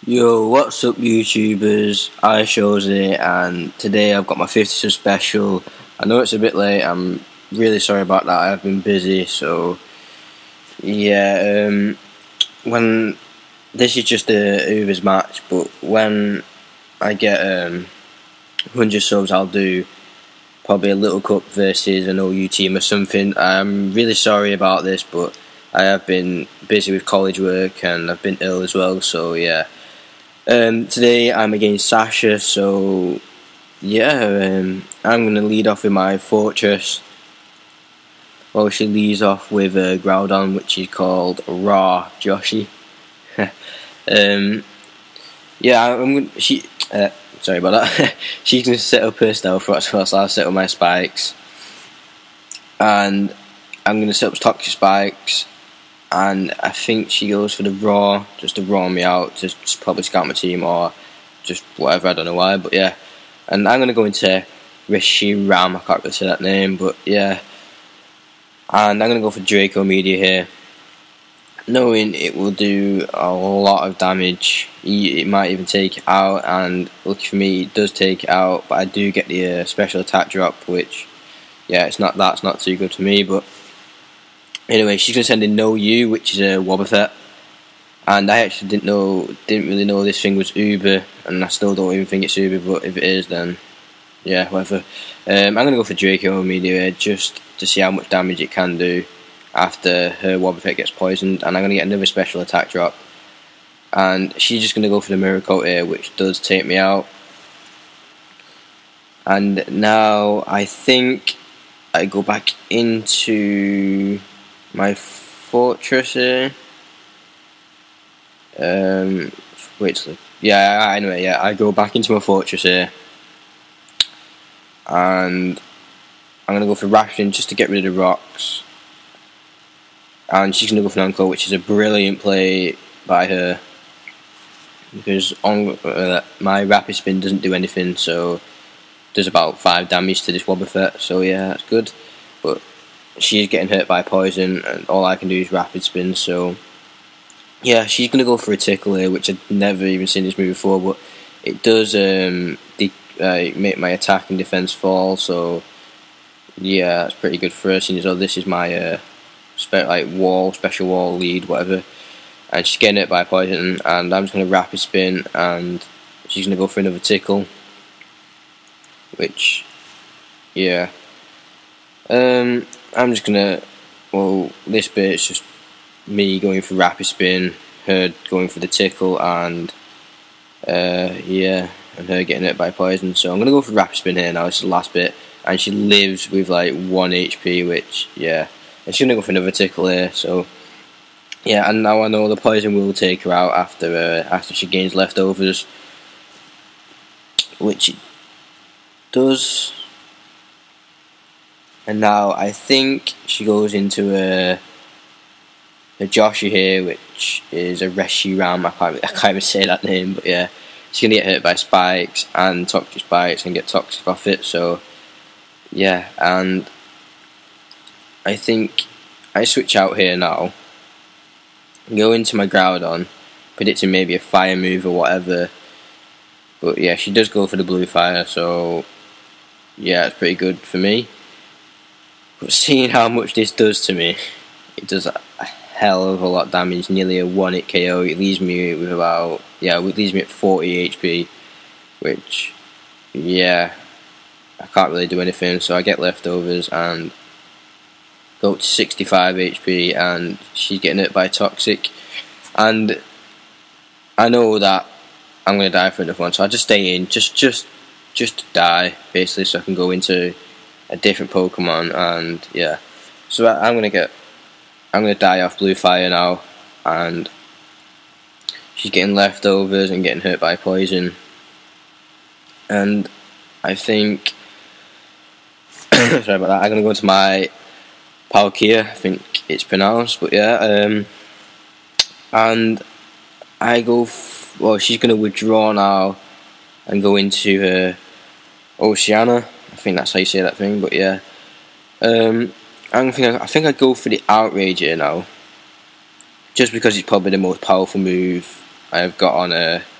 Yo, what's up YouTubers, iShowZ, and today I've got my 50th special. I know it's a bit late, I'm really sorry about that, I've been busy, so yeah, when, this is just a Uber's match, but when I get 100 subs I'll do probably a little cup versus an OU team or something. I'm really sorry about this, but I have been busy with college work and I've been ill as well, so yeah. Today I'm against Sasha, so yeah, I'm going to lead off with my fortress. Well, she leads off with a Groudon, which is called Raw Joshi. Yeah, sorry about that. She's going to set up her stealth first, so I'll set up my spikes. And I'm going to set up toxic spikes. And I think she goes for the raw, just to raw me out, just probably scout my team or just whatever, I don't know why, but yeah. And I'm going to go into Reshiram, I can't really say that name, but yeah. And I'm going to go for Draco Media here, knowing it will do a lot of damage. It might even take it out, and lucky for me it does take it out, but I do get the special attack drop, which, yeah, that's not too good for me, but anyway, she's going to send in No You, which is a Wobbuffet, and I actually didn't really know this thing was Uber, and I still don't even think it's Uber, but if it is, then yeah, whatever. I'm going to go for Draco Media just to see how much damage it can do after her Wobbuffet gets poisoned, and I'm going to get another special attack drop, and she's just going to go for the Mirror Coat here, which does take me out. And now I think I go back into my fortress here. Anyway, I go back into my fortress here, and I'm gonna go for Ration just to get rid of the rocks. And she's gonna go for Nanko, which is a brilliant play by her, because on my Rapid Spin doesn't do anything, so does about 5 damage to this Wobbuffet. So yeah, that's good. But she's getting hurt by poison, and all I can do is Rapid Spin, so yeah, she's going to go for a Tickle here, which I've never even seen this move before, but it does make my attack and defense fall, so yeah, that's pretty good for her, since this is my special wall lead, whatever, and she's getting hit by poison, and I'm just going to Rapid Spin, and she's going to go for another Tickle, which, yeah, I'm just gonna, this bit is just me going for Rapid Spin, her going for the Tickle, and yeah, and her getting hit by poison. So I'm gonna go for Rapid Spin here now. This is the last bit, and she lives with like 1 HP, which, yeah, and she's gonna go for another Tickle here. So yeah, and now I know the poison will take her out after she gains leftovers, which it does. And now I think she goes into a Joshi here, which is a Reshiram. I can't even say that name, but yeah, she's gonna get hit by spikes and toxic spikes and get toxic off it. So yeah, and I think I switch out here now, go into my Groudon, predicting maybe a fire move or whatever. But yeah, she does go for the blue fire, so yeah, it's pretty good for me. But seeing how much this does to me, it does a hell of a lot of damage, nearly a 1-hit KO. It leaves me with about, it leaves me at 40 HP, which, yeah, I can't really do anything, so I get leftovers and go up to 65 HP, and she's getting hit by Toxic, and I know that I'm going to die for another one, so I just stay in, just to die, basically, so I can go into a different Pokemon, and yeah, so I'm gonna die off Blue Fire now, and she's getting leftovers and getting hurt by poison, and I think sorry about that, I'm gonna go into my Palkia, I think it's pronounced, but yeah, and I go she's gonna withdraw now and go into her Oceana. I think that's how you say that thing, but yeah. I think I'd go for the Outrage here now, just because it's probably the most powerful move I've got on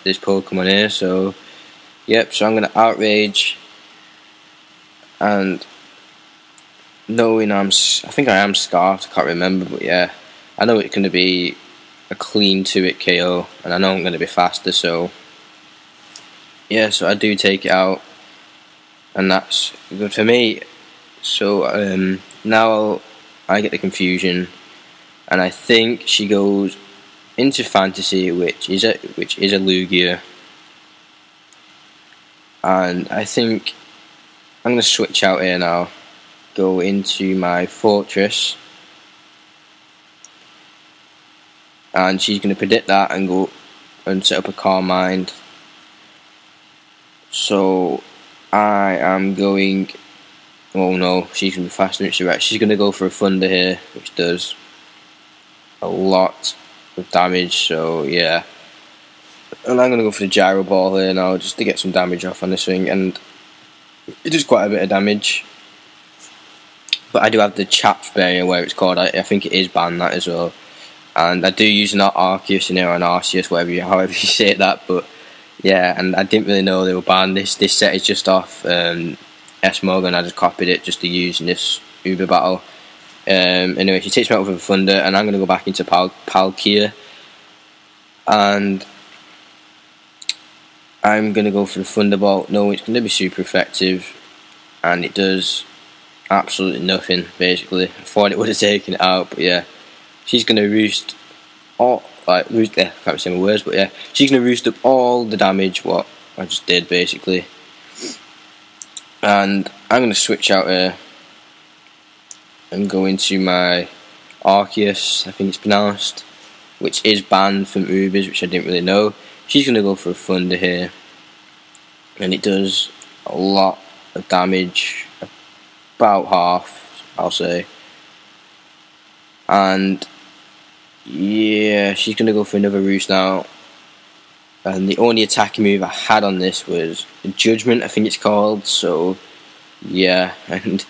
this Pokemon here. So yep, so I'm gonna outrage, and knowing I think I am scarfed, I can't remember, but yeah, I know it's gonna be a clean 2-hit KO, and I know I'm gonna be faster, so yeah, so I do take it out, and that's good for me. So now I get the confusion, and I think she goes into Fantasy, which is a Lugia, and I think I'm gonna switch out here now, go into my Fortress, and she's gonna predict that and go and set up a Calm Mind. So I am going. Oh no, she's gonna be faster than she right. She's gonna go for a Thunder here, which does a lot of damage. So yeah, and I'm gonna go for the Gyro Ball here now, just to get some damage off on this thing, and it does quite a bit of damage. But I do have the Chaps barrier, where it's called. I think it is banned that as well. And I do use an Arceus in here, or an Arceus, however you say that. But yeah, and I didn't really know they were banned. This set is just off S-Mog, and I just copied it just to use in this Uber battle. Anyway, she takes me out with a Thunder, and I'm going to go back into Palkia. And I'm going to go for the Thunderbolt. No, it's going to be super effective, and it does absolutely nothing, basically. I thought it would have taken it out, but yeah. She's going to roost all, I can't say my words, but yeah. She's going to roost up all the damage, what I just did, basically. And I'm going to switch out here and go into my Arceus, I think it's pronounced, which is banned from Ubers, which I didn't really know. She's going to go for a Thunder here, and it does a lot of damage, about half, I'll say. And yeah, she's going to go for another Roost now. And the only attacking move I had on this was Judgment, I think it's called. So yeah, and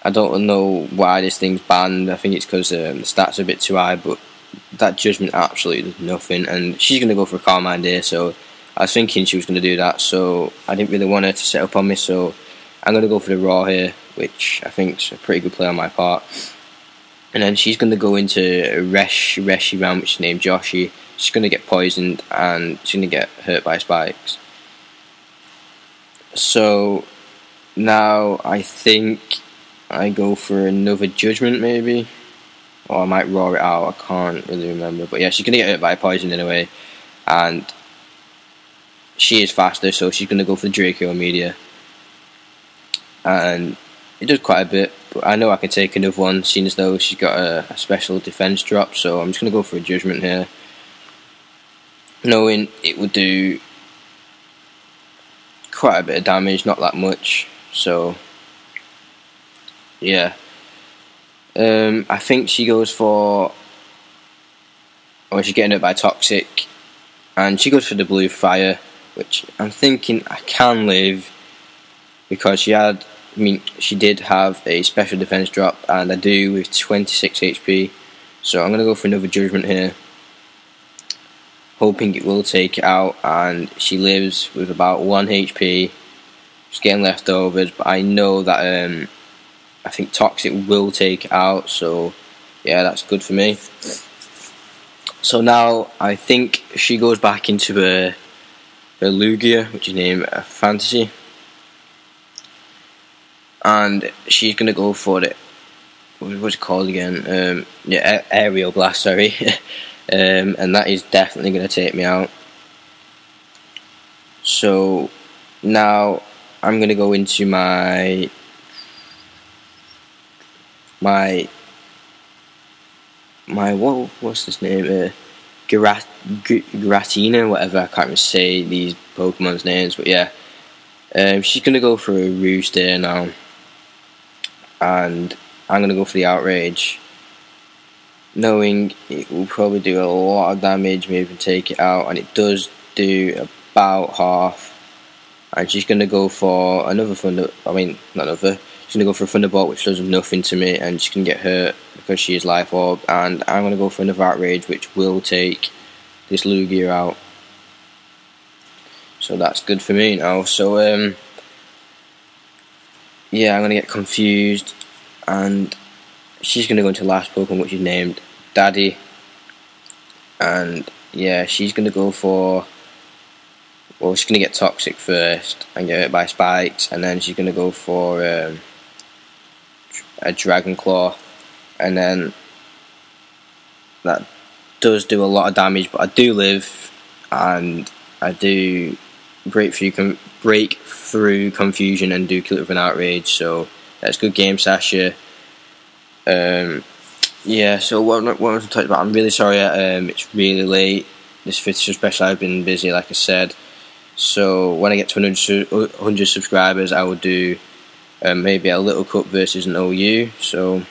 I don't know why this thing's banned. I think it's because the stats are a bit too high, but that Judgment absolutely does nothing. And she's going to go for a Calm Mind here, so I was thinking she was going to do that, so I didn't really want her to set up on me, so I'm going to go for the Raw here, which I think is a pretty good play on my part. And then she's going to go into a Reshiram, which is named Joshi. She's going to get poisoned, and she's going to get hurt by spikes. So now I think I go for another Judgment, maybe, or I might roar it out. I can't really remember, but yeah, she's going to get hurt by poison anyway, and she is faster, so she's going to go for the Draco Media, and it does quite a bit, but I know I can take another one, seeing as though she's got a special defense drop, so I'm just going to go for a Judgment here, knowing it would do quite a bit of damage, not that much. So yeah, I think she goes for, or she's getting hit by Toxic, and she goes for the Blue Fire, which I'm thinking I can live, because she did have a special defense drop, and I do with 26 HP, so I'm going to go for another Judgment here, hoping it will take it out, and she lives with about 1 HP, just getting leftovers, but I know that I think Toxic will take it out, so yeah, that's good for me. So now I think she goes back into her Lugia, which is named Fantasy, and she's going to go for it. What's it called again? Yeah, Aerial Blast, sorry. And that is definitely going to take me out. So now I'm going to go into my what's this name? Giratina, whatever. I can't even say these Pokemon's names, but yeah. She's going to go for a Roost here now, and I'm going to go for the Outrage, knowing it will probably do a lot of damage, maybe even take it out, and it does do about half. And she's going to go for another she's going to go for a Thunderbolt, which does nothing to me, and she can get hurt because she is Life Orb, and I'm going to go for another Outrage, which will take this Lugia out. So that's good for me now. So yeah, I'm gonna get confused, and she's gonna go into the last Pokemon, which is named Daddy, and yeah, she's gonna go for, well, she's gonna get Toxic first and get hurt by Spikes, and then she's gonna go for a Dragon Claw, and then that does do a lot of damage, but I do live, and I do break through confusion and do kill it with an Outrage. So that's a good game, Sasha. Yeah, so what I want to talk about, I'm really sorry it's really late. This 50th special, I've been busy, like I said. So when I get to 100 subscribers, I will do maybe a Little Cup versus an OU. So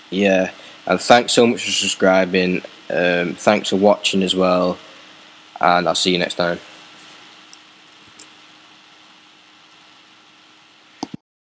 yeah, and thanks so much for subscribing. Thanks for watching as well, and I'll see you next time.